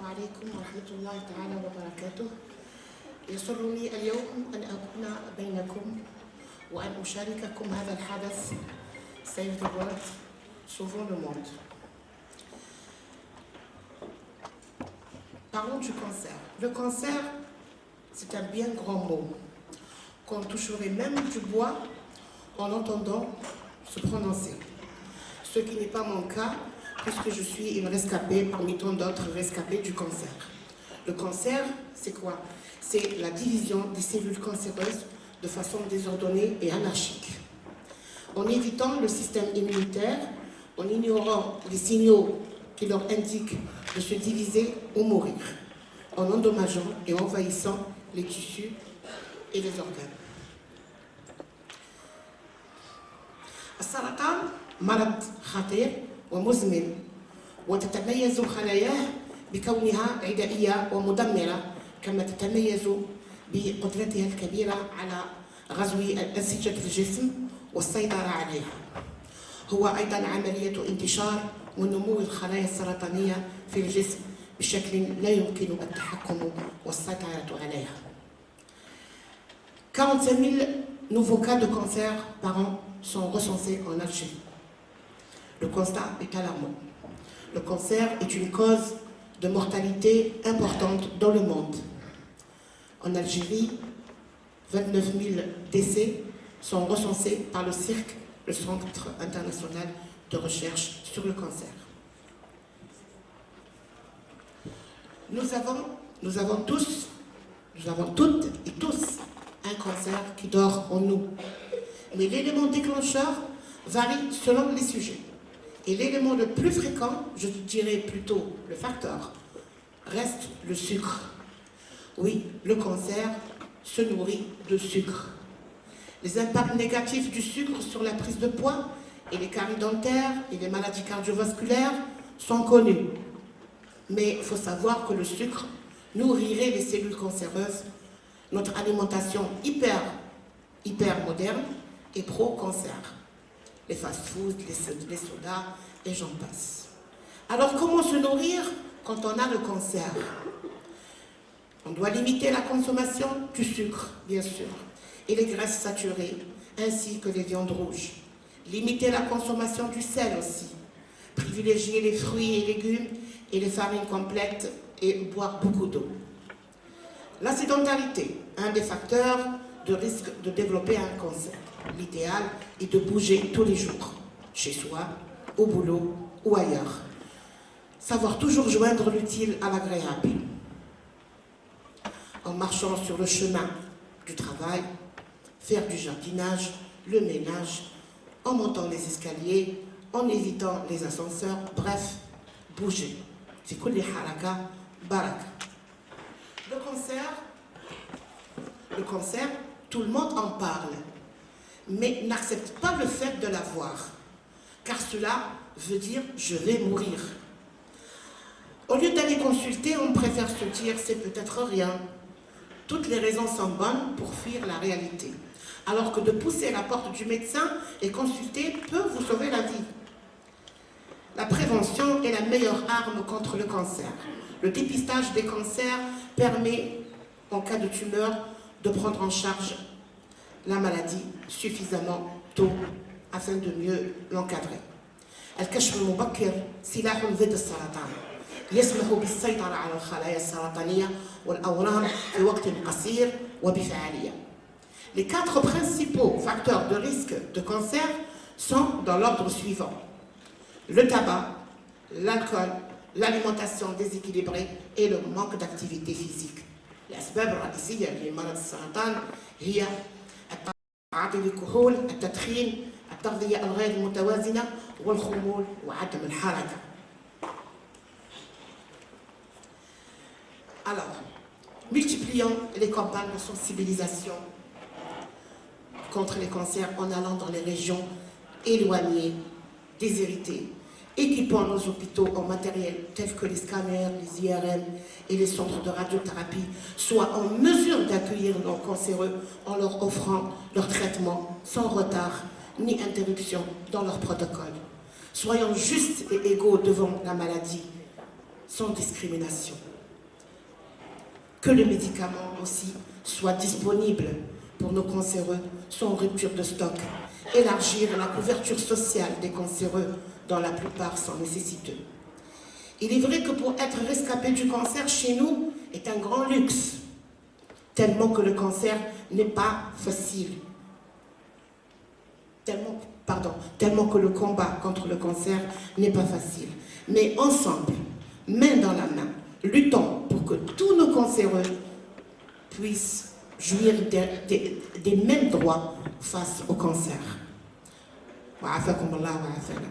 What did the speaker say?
عليكم ورحمة الله تعالى وبركاته. يسرني اليوم أن أكون بينكم وأن أشارككم هذا الحدث Save the World, Sauvons le monde. Parlons du cancer. Le cancer, c'est un bien grand mot qu'on toucherait même du bois en l'entendant se prononcer. Ce qui n'est pas mon cas, puisque je suis une rescapée parmi tant d'autres rescapés du cancer. Le cancer, c'est quoi? C'est la division des cellules cancéreuses de façon désordonnée et anarchique. En évitant le système immunitaire, en ignorant les signaux qui leur indiquent de se diviser ou mourir, en endommageant et envahissant les tissus et les organes. السرطان مرض خطير ومزمن وتتميز خلاياه بكونها عدائية ومدمرة كما تتميز بقدرتها الكبيرة على غزو أنسجة الجسم والسيطرة عليها. هو أيضا عملية انتشار ونمو الخلايا السرطانية في الجسم بشكل لا يمكن التحكم والسيطرة عليها. 45 000 nouveaux cas de cancer par an sont recensés en Algérie. Le constat est alarmant. Le cancer est une cause de mortalité importante dans le monde. En Algérie, 29 000 décès sont recensés par le CIRC, le Centre international de recherche sur le cancer. Nous avons toutes et tous un cancer qui dort en nous. Mais l'élément déclencheur varie selon les sujets. Et l'élément le plus fréquent, je dirais plutôt le facteur, reste le sucre. Oui, le cancer se nourrit de sucre. Les impacts négatifs du sucre sur la prise de poids et les caries dentaires et les maladies cardiovasculaires sont connus. Mais il faut savoir que le sucre nourrirait les cellules cancéreuses. Notre alimentation hyper moderne est pro-cancer. Les fast-foods, les sodas, et j'en passe. Alors comment se nourrir quand on a le cancer? On doit limiter la consommation du sucre, bien sûr, et les graisses saturées, ainsi que les viandes rouges. Limiter la consommation du sel aussi. Privilégier les fruits et légumes et les farines complètes et boire beaucoup d'eau. La sédentarité, un des facteurs de risque de développer un cancer. L'idéal est de bouger tous les jours, chez soi, au boulot ou ailleurs. Savoir toujours joindre l'utile à l'agréable. En marchant sur le chemin du travail, faire du jardinage, le ménage, en montant les escaliers, en évitant les ascenseurs, bref, bouger. C'est kulli haraka baraka. Le cancer, tout le monde en parle, mais n'accepte pas le fait de l'avoir, car cela veut dire « je vais mourir ». Au lieu d'aller consulter, on préfère se dire « c'est peut-être rien ». Toutes les raisons sont bonnes pour fuir la réalité, alors que de pousser la porte du médecin et consulter peut vous sauver la vie. La prévention est la meilleure arme contre le cancer. Le dépistage des cancers permet, en cas de tumeur, de prendre en charge la maladie suffisamment tôt afin de mieux l'encadrer. الكشف المبكر سلاح ضد السرطان يسمح بالسيطرة على الخلايا السرطانية والأورام في وقت قصير وبفعالية. Les 4 principaux facteurs de risque de cancer sont dans l'ordre suivant: le tabac, l'alcool, l'alimentation déséquilibrée et le manque d'activité physique. الأسباب الرئيسية لمرض السرطان هي تعاطي الكحول، التدخين، التغذية الغير متوازنة والخمول وعدم الحركة. Alors, multiplions les campagnes de sensibilisation contre les cancers en allant dans les régions éloignées, déshéritées, équipant nos hôpitaux en matériel tel que les scanners, les IRM et les centres de radiothérapie soient en mesure d'accueillir nos cancéreux en leur offrant leur traitement sans retard ni interruption dans leur protocole. Soyons justes et égaux devant la maladie, sans discrimination. que les médicaments aussi soient disponibles pour nos cancéreux sont en rupture de stock. Élargir la couverture sociale des cancéreux, dont la plupart sont nécessiteux. Il est vrai que pour être rescapé du cancer chez nous est un grand luxe, tellement que le cancer n'est pas facile. Tellement que le combat contre le cancer n'est pas facile. Mais ensemble, main dans la main, luttons pour que tous nos cancéreux puissent jouir des mêmes droits face au cancer. Wa afakumullah wa afana.